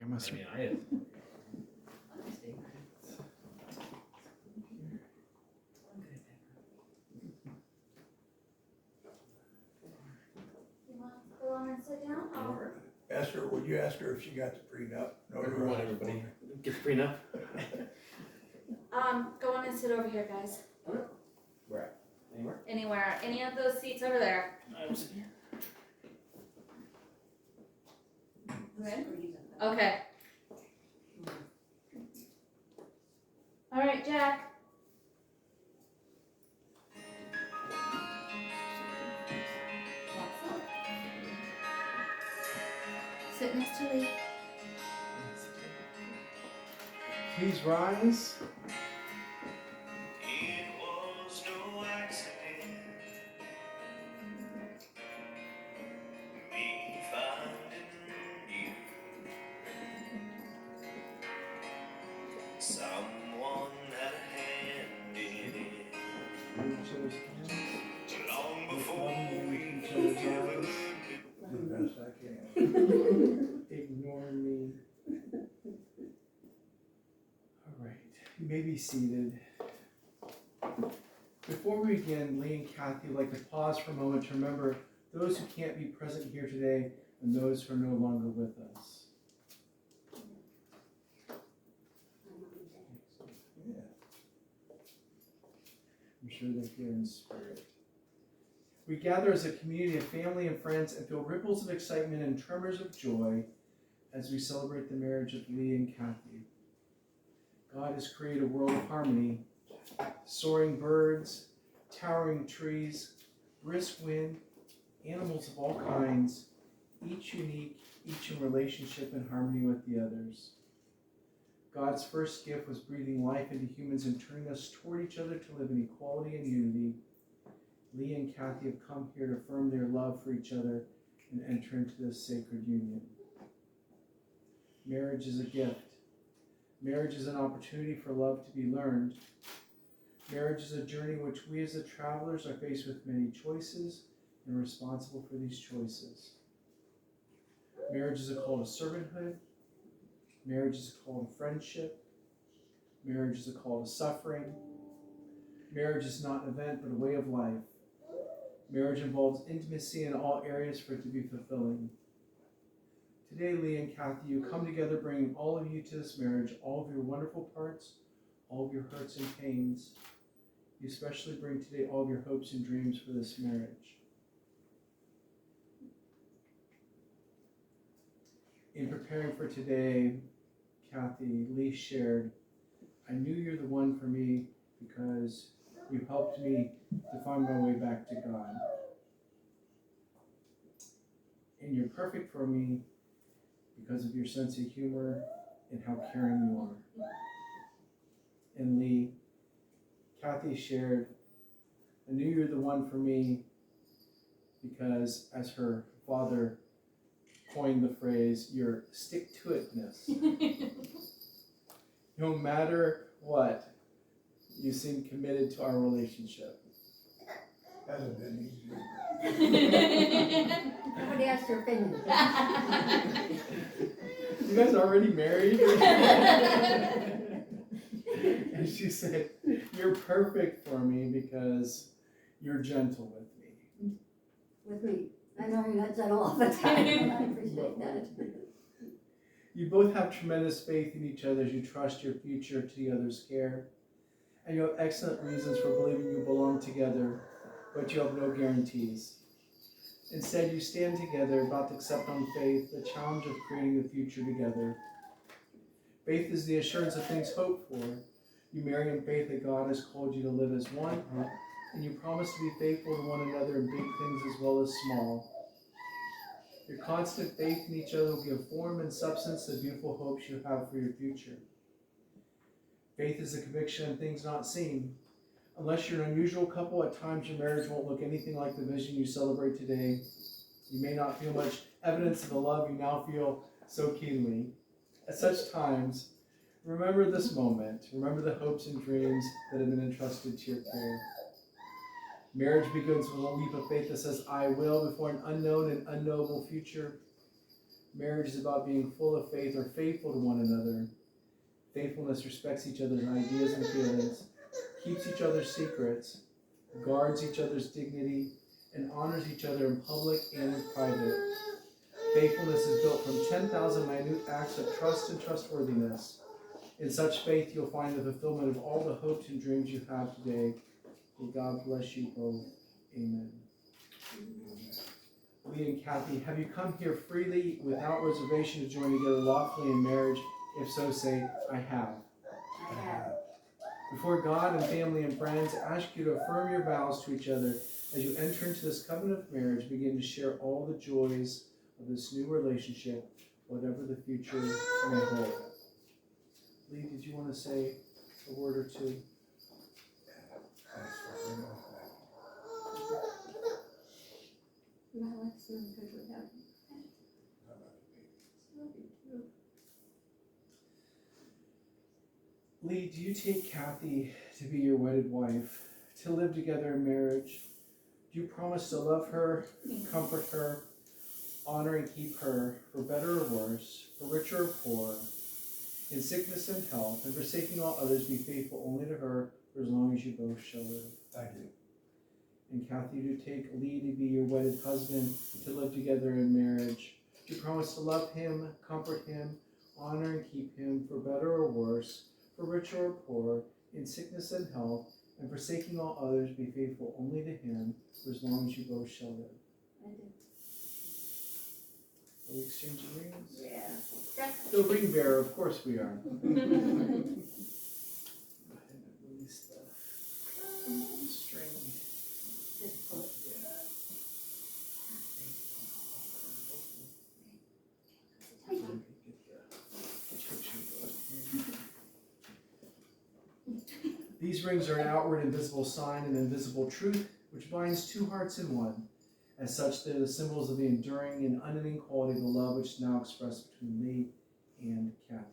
I must. I mean, I have. Go on and sit down. Ask her, would you ask her if she got the prenup? No, Number one, everybody. Get the prenup. Go on and sit over here, guys. Where at? Anywhere? Anywhere, any of those seats over there. I'm sitting here. Good? Okay. All right, Jack. Sit next to Lee. Please rise. It was no accident, me finding you. Someone had a hand in it Each other's hands. long before we Each other's ever eyes. Do the best I can. Ignore me. All right, you may be seated. Before we begin, Lee and Kathy would like to pause for a moment to remember those who can't be present here today and those who are no longer with us. Yeah. I'm sure they're here in spirit. We gather as a community of family and friends and feel ripples of excitement and tremors of joy as we celebrate the marriage of Lee and Kathy. God has created a world of harmony, soaring birds, towering trees, brisk wind, animals of all kinds, each unique, each in relationship and harmony with the others. God's first gift was breathing life into humans and turning us toward each other to live in equality and unity. Lee and Kathy have come here to affirm their love for each other and enter into this sacred union. Marriage is a gift. Marriage is an opportunity for love to be learned. Marriage is a journey in which we as the travelers are faced with many choices and responsible for these choices. Marriage is a call to servanthood. Marriage is a call to friendship. Marriage is a call to suffering. Marriage is not an event, but a way of life. Marriage involves intimacy in all areas for it to be fulfilling. Today, Lee and Kathy, you come together bringing all of you to this marriage, all of your wonderful parts, all of your hurts and pains. You especially bring today all of your hopes and dreams for this marriage. In preparing for today, Kathy, Lee shared, I knew you're the one for me because you helped me to find my way back to God. And you're perfect for me because of your sense of humor and how caring you are. And Lee, Kathy shared, I knew you're the one for me because, as her father coined the phrase, your stick-to-itness. No matter what, you seem committed to our relationship. Hasn't been easy. Nobody asked your opinion. You guys already married? And she said, you're perfect for me because you're gentle with me. With me. I know you're not gentle all the time, and I appreciate that. You both have tremendous faith in each other as you trust your future to the other's care. And you have excellent reasons for believing you belong together, but you have no guarantees. Instead, you stand together about to accept on faith the challenge of creating the future together. Faith is the assurance of things hoped for. You marry in faith that God has called you to live as one, and you promise to be faithful to one another in big things as well as small. Your constant faith in each other will give form and substance to the beautiful hopes you have for your future. Faith is a conviction in things not seen. Unless you're an unusual couple, at times your marriage won't look anything like the vision you celebrate today. You may not feel much evidence of the love you now feel so keenly. At such times, remember this moment. Remember the hopes and dreams that have been entrusted to your care. Marriage begins with a leap of faith that says, I will, before an unknown and unknowable future. Marriage is about being full of faith or faithful to one another. Faithfulness respects each other's ideas and feelings, keeps each other's secrets, guards each other's dignity, and honors each other in public and in private. Faithfulness is built from 10,000 minute acts of trust and trustworthiness. In such faith, you'll find the fulfillment of all the hopes and dreams you have today. May God bless you both. Amen. Lee and Kathy, have you come here freely, without reservation, to join together lawfully in marriage? If so, say, I have. I have. Before God and family and friends, I ask you to affirm your vows to each other. As you enter into this covenant of marriage, begin to share all the joys of this new relationship, whatever the future may hold. Lee, did you want to say a word or two? My life's not good without you. Lee, do you take Kathy to be your wedded wife, to live together in marriage? Do you promise to love her, comfort her, honor and keep her, for better or worse, for richer or poor, in sickness and health, and forsaking all others, be faithful only to her for as long as you both shall live? I do. And Kathy, do you take Lee to be your wedded husband, to live together in marriage? Do you promise to love him, comfort him, honor and keep him, for better or worse, for richer or poor, in sickness and health, and forsaking all others, be faithful only to him for as long as you both shall live? I do. Are we exchanging rings? Yeah. The ring bearer, of course we are. Go ahead and release the string. Just pull it. These rings are an outward and visible sign and invisible truth, which binds two hearts in one. As such, they're the symbols of the enduring and unending quality of the love which is now expressed between Lee and Kathy.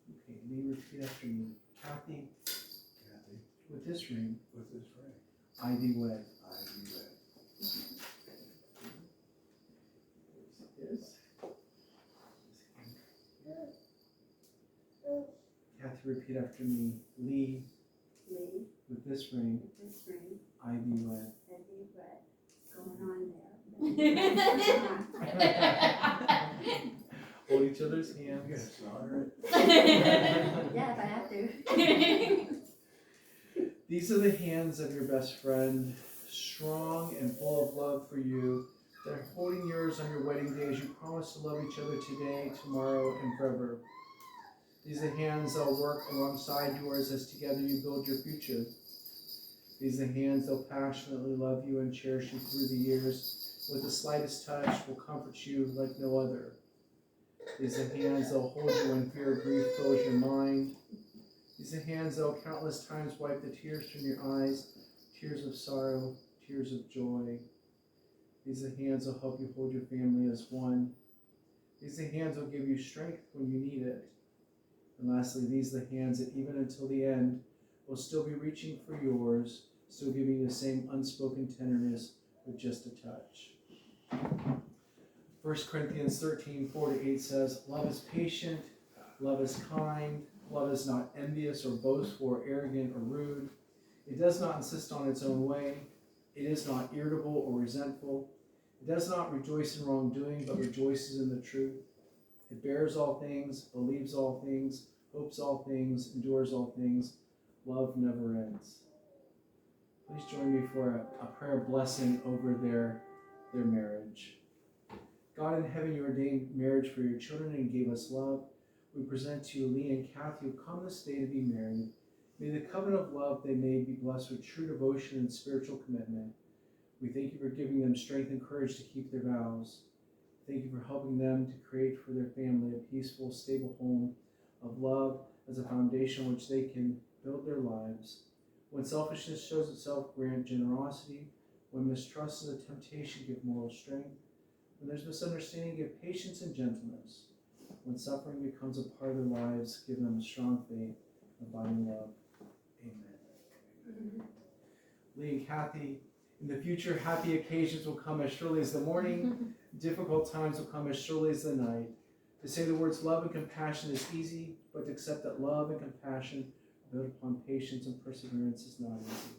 Okay, Lee, repeat after me. Kathy, with this ring, I thee wed. Kathy, repeat after me. Lee, with this ring, I thee wed. Going on there. Hold each other's hands. Yes, honor it. Yeah, if I have to. These are the hands of your best friend, strong and full of love for you. They're holding yours on your wedding day as you promise to love each other today, tomorrow, and forever. These are the hands that will work alongside yours as together you build your future. These are the hands that will passionately love you and cherish you through the years. With the slightest touch will comfort you like no other. These are the hands that will hold you when fear or grief fills your mind. These are the hands that will countless times wipe the tears from your eyes, tears of sorrow, tears of joy. These are the hands that will help you hold your family as one. These are the hands that will give you strength when you need it. And lastly, these are the hands that even until the end will still be reaching for yours, still giving you the same unspoken tenderness with just a touch. 1 Corinthians 13, 4-8 says, love is patient, love is kind, love is not envious or boastful or arrogant or rude. It does not insist on its own way. It is not irritable or resentful. It does not rejoice in wrongdoing, but rejoices in the truth. It bears all things, believes all things, hopes all things, endures all things. Love never ends. Please join me for a prayer of blessing over their marriage. God in heaven, you ordained marriage for your children and gave us love. We present to you Lee and Kathy, who come this day to be married. May the covenant of love they made be blessed with true devotion and spiritual commitment. We thank you for giving them strength and courage to keep their vows. Thank you for helping them to create for their family a peaceful, stable home of love as a foundation on which they can build their lives. When selfishness shows itself, grant generosity. When mistrust is a temptation, give moral strength. When there's misunderstanding, give patience and gentleness. When suffering becomes a part of their lives, give them a strong faith, abiding love. Amen. Lee and Kathy. In the future, happy occasions will come as surely as the morning. Difficult times will come as surely as the night. To say the words love and compassion is easy, but to accept that love and compassion are built upon patience and perseverance is not easy.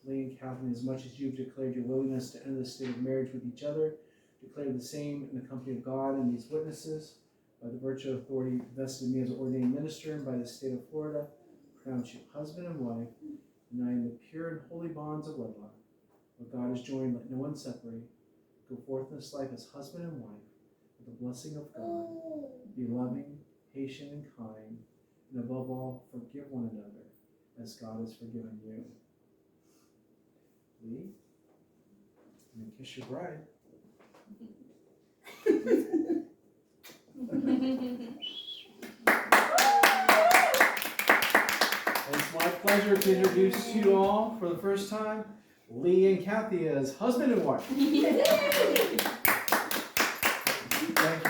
Lee and Catherine, as much as you've declared your willingness to enter the state of marriage with each other, declare the same in the company of God and these witnesses. By the virtue of authority vested in me as an ordained minister and by the state of Florida, pronounce you husband and wife, united in the pure and holy bonds of wedlock. What God has joined, let no one separate. Go forth in this life as husband and wife, with the blessing of God. Be loving, patient, and kind, and above all, forgive one another, as God has forgiven you. Lee, and then kiss your bride. It's my pleasure to introduce to you all for the first time, Lee and Kathy as husband and wife. Thank you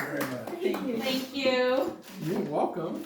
very much. Thank you. You're welcome.